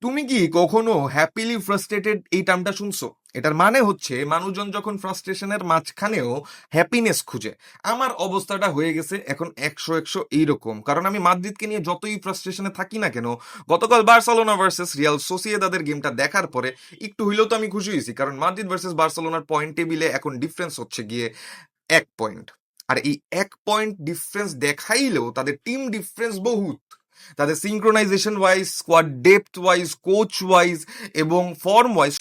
তুমি কি কখনো হ্যাপিলি ফ্রাস্ট্রেটেড এই টার্মটা শুনছো? এটার মানে হচ্ছে মানুষজন যখন ফ্রাস্ট্রেশনের মাঝখানেও হ্যাপিনেস খুঁজে। আমার অবস্থাটা হয়ে গেছে এখন 100 এইরকম, কারণ আমি মাদ্রিদকে নিয়ে যতই ফ্রাস্ট্রেশনে থাকি না কেন, গতকাল বার্সেলোনা ভার্সেস রিয়াল সোসিয়েদাদের গেমটা দেখার পরে একটু হইলেও তো আমি খুশি হয়েছি, কারণ মাদ্রিদ ভার্সেস বার্সেলোনার পয়েন্ট টেবিলে এখন ডিফারেন্স হচ্ছে গিয়ে 1 পয়েন্ট। আর এই 1 পয়েন্ট ডিফারেন্স দেখাইলেও তাদের টিম ডিফারেন্স বহুত, তাদের synchronisation wise, squad depth wise, coach wise এবং ফর্ম ওয়াইজ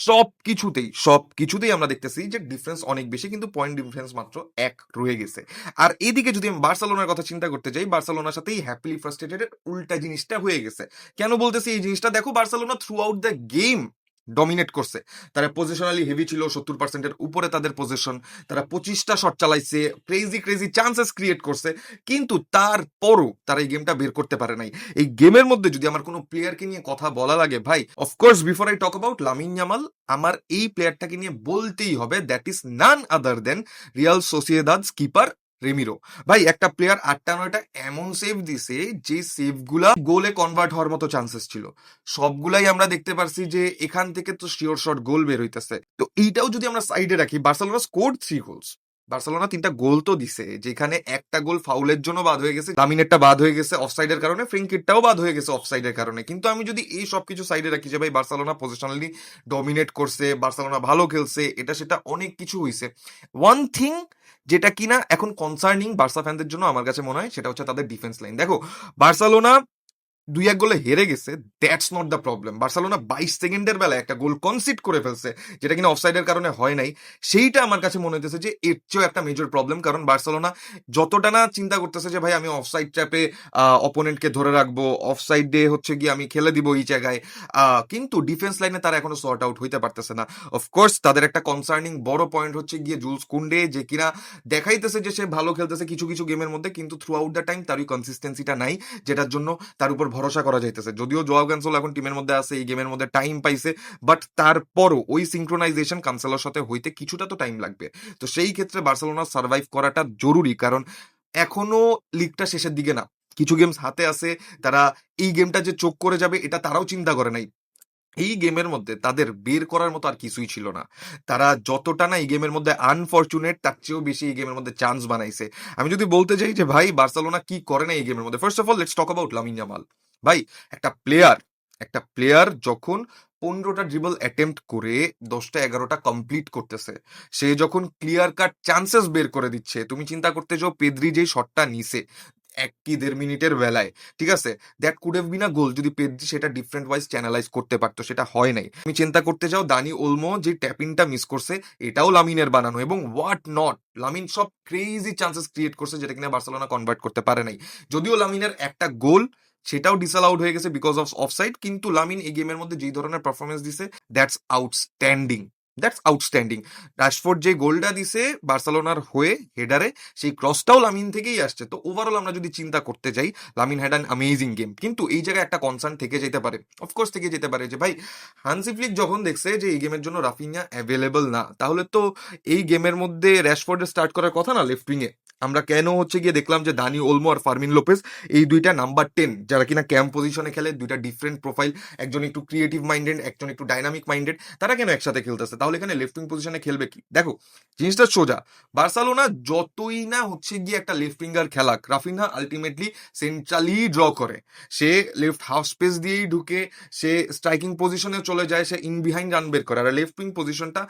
সব কিছুতেই আমরা দেখতেছি যে ডিফারেন্স অনেক বেশি, কিন্তু পয়েন্ট ডিফারেন্স মাত্র 1 রয়ে গেছে। আর এদিকে যদি আমি বার্সেলোনার কথা চিন্তা করতে যাই, বার্সেলোনার সাথেই হ্যাপিলি ফ্রাস্ট্রেটেড উল্টা জিনিসটা হয়ে গেছে। কেন বলতেছি এই জিনিসটা? দেখো, Barcelona through out the game dominate করছে। তারা পজিশনালি হেভি ছিল, 70%-এর উপরে তাদের পজিশন, তারা 25টা শট চালাইছে, ক্রেজি ক্রেজি চান্সেস ক্রিয়েট করছে, কিন্তু তারপরও তারা এই গেমটা বের করতে পারে নাই। এই গেমের মধ্যে যদি আমার কোনো প্লেয়ারকে নিয়ে কথা বলা লাগে, ভাই, of course before I talk about Lamine Yamal, আমার এই প্লেয়ারটাকে নিয়ে বলতেই হবে, that is none other than Real Sociedad's keeper Remiro. ভাই, একটা প্লেয়ার 8টা 9টা এমন সেভ দিছে যে সেভগুলা গোলে কনভার্ট হওয়ার মতো চান্সেস ছিল। সবগুলাই আমরা দেখতে পারছি যে এখান থেকে তো শিওর শট গোল বের হইতেছে। তো এইটাও যদি আমরা সাইডে রাখি, বার্সেলোনা স্কোর্ড 3 গোলস। বার্সেলোনা 3টা গোল তো দিছে, যেখানে একটা গোল ফাউলের জন্য বাদ হয়ে গেছে, লামিনেরটা বাদ হয়ে গেছে অফসাইডের কারণে, ফ্রিঙ্কিটটাও বাদ হয়ে গেছে অফসাইডের কারণে। কিন্তু আমি যদি এই সব কিছু সাইডে রাখি যে ভাই বার্সেলোনা পজিশনালি ডমিনেট করছে, বার্সেলোনা ভালো খেলছে, এটা সেটা অনেক কিছু হইছে, ওয়ান থিং যেটা কিনা এখন কনসার্নিং বার্সা ফ্যানদের জন্য আমার কাছে মনে হয়, সেটা হচ্ছে তাদের ডিফেন্স লাইন। দেখো, বার্সেলোনা 2-1 গোলে হেরে গেছে, that's not the problem. Barcelona 22 সেকেন্ডের বেলায় একটা গোল কনসিড করে ফেলছে, যেটা কিনা অফসাইডের কারণে হয় নাই। সেইটা আমার কাছে মনে হইতেছে যে এর চেয়েও একটা মেজর প্রবলেম, কারণ বার্সেলোনা যতটা না চিন্তা করতেছে যে ভাই আমি অফসাইড ট্র্যাপে অপোনেন্টকে ধরে রাখবো, অফসাইড ডে হচ্ছে গিয়ে আমি খেলে দিব এই জায়গায়, কিন্তু ডিফেন্স লাইনে তারা এখনো সর্ট আউট হইতে পারতেছে না। অফকোর্স তাদের একটা কনসার্নিং বড় পয়েন্ট হচ্ছে গিয়ে জুলস কুন্ডে, যে কিনা দেখাইতেছে যে সে ভালো খেলতেছে কিছু কিছু গেমের মধ্যে, কিন্তু থ্রু আউট দ্য টাইম তার ওই কনসিস্টেন্সিটা নাই, যেটার জন্য তার উপর ভরসা করা যাইতেছে। যদিও জোয়াও ক্যানসেলো এখন টিমের মধ্যে আছে, এই গেমের মধ্যে টাইম পাইছে, বাট তারপরও ওই সিঙ্ক্রোনাইজেশন ক্যানসেলোর সাথে হইতে কিছুটা তো টাইম লাগবে। তো সেই ক্ষেত্রে বার্সেলোনা সার্ভাইভ করাটা জরুরি, কারণ এখনো লিগটা শেষের দিকে না, কিছু গেমস হাতে আছে। তারা এই গেমটা যে চোখ করে যাবে এটা তারাও চিন্তা করে নাই। এই গেমের মধ্যে তাদের বের করার মতো আর কিছুই ছিল না। তারা যতটা না এই গেমের মধ্যে আনফরচুনেট, তার চেয়েও বেশি এই গেমের মধ্যে চান্স বানাইছে। আমি যদি বলতে চাই যে ভাই বার্সেলোনা কি করে না এই গেমের মধ্যে, first of all let's talk about Lamine Yamal. ভাই, একটা প্লেয়ার যখন 15টা ড্রিবল অ্যাটেম্প্ট করে 10টা 11টা কমপ্লিট করতেছে, সে যখন ক্লিয়ার কাট চান্সেস বের করে দিচ্ছে, তুমি চিন্তা করতে যাও পেদ্রি যেই শটটা নিছে 1 কি 1.5 মিনিটের বেলায়, ঠিক আছে, দ্যাট কুড হ্যাভ বিন আ গোল যদি পেদ্রি সেটা ডিফারেন্ট ওয়াইজ চ্যানেলাইজ করতে পারতো, সেটা হয় নাই। তুমি চিন্তা করতে যাও দানি ওলমো যে ট্যাপিংটা মিস করছে, এটাও লামিনের বানানো, এবং হোয়াট নট, লামিন সব ক্রেজি চান্সেস ক্রিয়েট করছে যেটা কিনা বার্সেলোনা কনভার্ট করতে পারে নাই। যদিও লামিনের একটা গোল সেটাও ডিসঅ্যালাউড হয়ে গেছে বিকজ অফ অফসাইড, কিন্তু লামিন এই গেমের মধ্যে যেই ধরনের পারফরমেন্স দিছে, that's outstanding, that's outstanding. Rashford যে গোলটা দিছে বার্সেলোনার হয়ে হেডারে, সেই ক্রসটাও লামিন থেকেই আসছে। তো ওভারঅল আমরা যদি চিন্তা করতে যাই, Lamine had an amazing game, কিন্তু এই জায়গায় একটা কনসার্ন থেকে যেতে পারে, অফকোর্স থেকে যেতে পারে, যে ভাই হানসি ফ্লিক যখন দেখছে যে এই গেমের জন্য রাফিনিয়া অ্যাভেলেবল না, তাহলে তো এই গেমের মধ্যে র্যাশফোর্ডের স্টার্ট করার কথা না লেফট উইংয়ে। আমরা কেন হচ্ছে গিয়ে দেখলাম যে দানি ওলমো আর ফার্মিন লোপেজ, এই দুইটা নাম্বার 10 যারা কিনা ক্যাম্প পজিশনে খেলে, দুইটা ডিফারেন্ট প্রোফাইল, একজন একটু ক্রিয়েটিভ মাইন্ডেড, একজন একটু ডাইনামিক মাইন্ডেড, তারা কেন একসাথে খেলতেছে? তাহলে এখানে লেফট উইং পজিশনে খেলবে কি? দেখো, জিনিসটা সোজা। বার্সেলোনা যতই না হচ্ছে গিয়ে একটা লেফট উইঙ্গার খেলাক, রাফিনহা আলটিমেটলি সেন্ট্রালি ড্র করে, সে লেফট হাফ স্পেস দিয়েই ঢুকে, সে স্ট্রাইকিং পজিশনে চলে যায়, সে ইন বিহাইন্ড রান বের করে, আর লেফট উইং পজিশনটা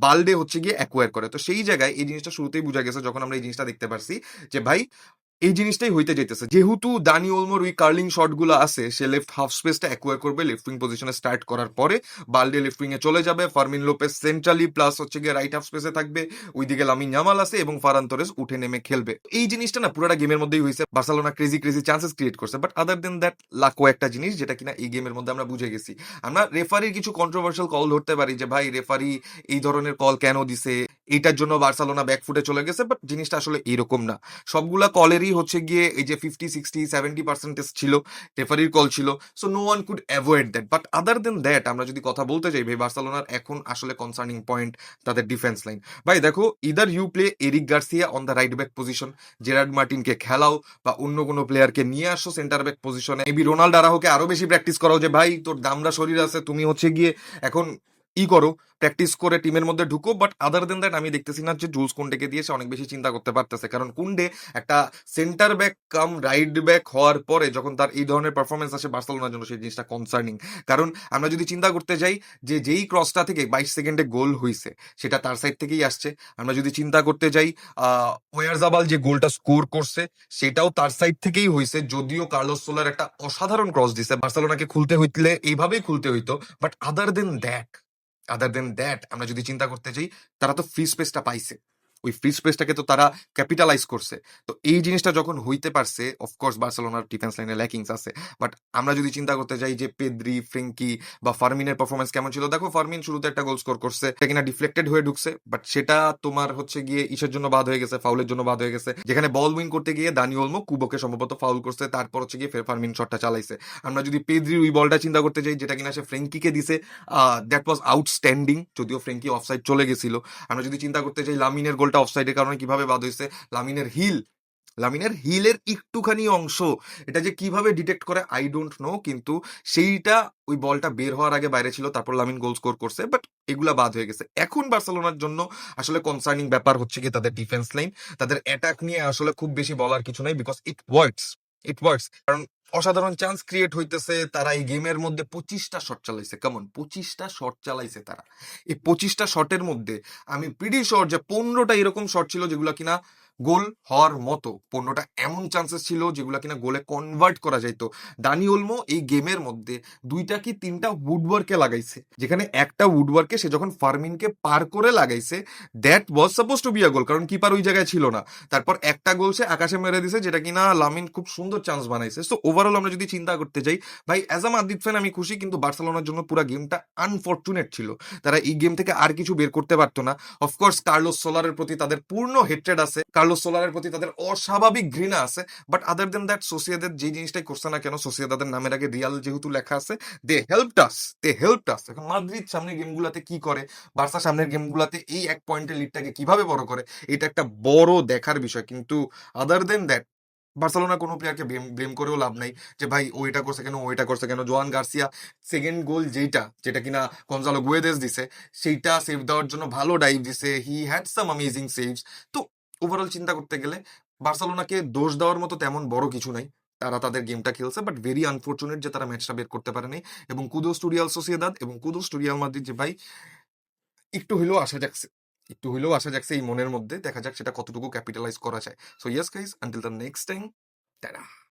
বালডে হচ্ছে গিয়ে অ্যাকোয়ার করে। তো সেই জায়গায় এই জিনিসটা শুরুতেই বোঝা গেছে যখন আমরা এই জিনিসটা দেখতে পারছি যে ভাই এই জিনিসটাই হইতে যেতেছে, যেহেতু দানি ওলমোর ওই কার্লিং শটগুলো আছে, সে লেফট হাফ স্পেসটা অ্যাকোয়ার করবে লেফট উইং পজিশনে স্টার্ট করার পরে, বালডে লেফট উইং এ চলে যাবে, ফার্মিন লোপেস সেন্ট্রালি প্লাস হচ্ছে গিয়ে রাইট হাফ স্পেসে থাকবে, ওইদিকে লামিন ইয়ামাল আছে এবং ফারান তোরেস উঠে নেমে খেলবে। এই জিনিসটা না পুরোটা গেমের মধ্যেই হয়েছে, Barcelona crazy crazy chances create করছে, বাট আদার দেন দ্যাট লাকো একটা জিনিস যেটা কিনা এই গেমের মধ্যে আমরা বুঝে গেছি। আমরা রেফারির কিছু কন্ট্রোভার্সিয়াল কল ধরতে পারি যে ভাই রেফারি এই ধরনের কল কেন দিছে, এইটার জন্য বার্সেলোনা ব্যাকফুটে চলে গেছে, বাট জিনিসটা আসলে এরকম না। সবগুলা কলেরই হচ্ছে গিয়ে এই যে 50, 60, 70% ছিল, রেফারির কল ছিল। So no one could avoid that. But other than that আমরা যদি কথা বলতে যাই ভাই, বার্সেলোনার এখন আসলে কনসার্নিং পয়েন্ট তাদের ডিফেন্স লাইন। ভাই দেখো, either you play Eric Garcia on the right back position, Gerard মার্টিনকে খেলাও, বা অন্য কোনো প্লেয়ারকে নিয়ে আসো সেন্টার ব্যাক পজিশনে। এবি রোনাল্ড আরাহোকে আরো বেশি প্র্যাকটিস করাও, যে ভাই তোর দামড়া শরীর আছে, তুমি হচ্ছে গিয়ে এখন করো, প্র্যাকটিস করে টিমের মধ্যে ঢুকো। বাট আদার দেন দ্যাট আমি দেখতেছি না যে জুলস কুন্ডেকে দিয়ে সে অনেক বেশি চিন্তা করতে পারতেছে, কারণ কুন্ডে একটা centre back come right back হওয়ার পরে যখন তার এই ধরনের পারফরমেন্স আসে বার্সেলোনার জন্য, সেই জিনিসটা কনসার্নিং। কারণ আমরা যদি চিন্তা করতে যাই যে যেই ক্রসটা থেকে 22 সেকেন্ডে গোল হয়েছে সেটা তার সাইড থেকেই আসছে। আমরা যদি চিন্তা করতে যাই ওয়ারজাবাল যে গোলটা স্কোর করছে সেটাও তার সাইড থেকেই হয়েছে, যদিও কার্লোস সোলার একটা অসাধারণ ক্রস দিছে, বার্সেলোনাকে খুলতে হইলে এইভাবেই খুলতে হইতো। বাট আদার দেন দ্যাট আমরা যদি চিন্তা করতে যাই, তারা তো ফ্রি স্পেসটা পাইছে, ওই ফ্রি স্পেসটাকে তো তারা ক্যাপিটালাইজ করছে। তো এই জিনিসটা যখন হইতে পারছে, অফকোর্স বার্সেলোনার ডিফেন্স লাইনে ল্যাকিংস আছে। বাট আমরা যদি চিন্তা করতে যাই যে পেদ্রি, ফ্রেঙ্কি বা ফার্মিনের পারফরমেন্স কেমন ছিল, দেখো ফার্মিন শুরুতে একটা গোল স্কোর করছে, এটা কিনা ডিফ্লেক্টেড হয়ে ঢুকছে, বাট সেটা তোমার হচ্ছে গিয়ে ইসের জন্য বাদ হয়ে গেছে, ফাউলের জন্য বাদ হয়ে গেছে, যেখানে বল উইন করতে গিয়ে দানি ওলমো কুবোকে সম্ভবত ফাউল করছে, তারপর হচ্ছে গিয়ে ফের ফার্মিন শটটা চালাইছে। আমরা যদি পেদ্রির ওই বলটা চিন্তা করতে যাই যেটা কিনা সে ফ্রেঙ্কিকে দিছে, দ্যাট ওয়াজ আউটস্ট্যান্ডিং, যদিও ফ্রেঙ্কি অফসাইড চলে গেছিল। আমরা যদি চিন্তা করতে চাই লামিনের গোলটা অফসাইডের কারণে কিভাবে বাদ হয়েছে, লামিনের হিলের একটুখানি অংশ, এটা যে কিভাবে ডিটেক্ট করে আই ডোন্ট নো, কিন্তু সেইটা ওই বলটা বের হওয়ার আগে বাইরে ছিল, তারপর লামিন গোল স্কোর করছে, বাট এগুলা বাদ হয়ে গেছে। এখন বার্সেলোনার জন্য আসলে কনসার্নিং ব্যাপার হচ্ছে কি তাদের ডিফেন্স লাইন, তাদের অ্যাটাক নিয়ে আসলে খুব বেশি বলার কিছু নাই, বিকজ ইট ওয়ার্কস, কারণ অসাধারণ চান্স ক্রিয়েট হইতেছে। তারা এই গেমের মধ্যে 25টা শট চালাইছে, কেমন 25টা শট চালাইছে তারা। এই 25টা শটের মধ্যে আমি প্রিটি শিওর যে 15টা এরকম শট ছিল যেগুলো কিনা গোল হওয়ার মতো, 15টা এমন চান্সেস ছিল যেগুলো কিনা গোলে কনভার্ট করা যাইতো। দানি ওলমো এই গেমের মধ্যে 2টা কি 3টা উডওয়ার্কে লাগাইছে, যেখানে একটা উডওয়ার্কে সে যখন ফার্মিনকে পার করে লাগাইছে, that was suppose to be a goal, কারণ কিপার ওই জায়গায় ছিল না। তারপর একটা গোল সে আকাশে মেরে দিছে, যেটা কিনা লামিন খুব সুন্দর চান্স বানাইছে। সো ওভারঅল আমরা যদি চিন্তা করতে যাই ভাই, অ্যাজ আ মাদ্রিদ ফ্যান আমি খুশি, কিন্তু বার্সেলোনার জন্য পুরো গেমটা আনফরচুনেট ছিল। তারা এই গেম থেকে আর কিছু বের করতে পারতো না। অফকোর্স কার্লোস সোলারের প্রতি তাদের পূর্ণ হেট্রেড আছে, কার্লোস সোলারের প্রতি তাদের অস্বাভাবিক ঘৃণা আছে। But other than that Sociedad যে জিনিসটাই করছে না কেন, সোসিয়েদাদের নামের আগে রিয়াল যেহেতু লেখা আছে, দে হেল্পড আস। এখন মাদ্রিদ সামনের গেমগুলোতে কি করে, বার্সা সামনের গেমগুলোতে এই এক পয়েন্টের লিডটাকে কিভাবে বড় করে, এটা একটা বড় দেখার বিষয়। কিন্তু আদার দেন দ্যাট বার্সেলোনা কোনো প্লেয়ারকে ব্লেম করেও লাভ নাই, যে ভাই ও এটা করছে কেন, ও এটা করছে কেন। জোয়ান গার্সিয়া সেকেন্ড গোল যেটা কিনা গনজালো গুয়েদেস দিছে, সেইটা সেভ দেওয়ার জন্য ভালো ডাইভ দিছে, he had some amazing saves. তো ওভারঅল চিন্তা করতে গেলে বার্সেলোনাকে দোষ দেওয়ার মতো তেমন বড় কিছু নাই, তারা তাদের গেমটা খেলছে, বাট ভেরি আনফরচুনেট যে তারা ম্যাচটা বের করতে পারেনি। এবং কুদোস টু রিয়াল সোসিয়েদাদ এবং কুদোস টু রিয়াল মাদ্রিদ, যে ভাই একটু হইলেও আশা জাগছে, এই মনের মধ্যে, দেখা যাক সেটা কতটুকু ক্যাপিটালাইজ করা যায়। So yes guys, until the next time, tata.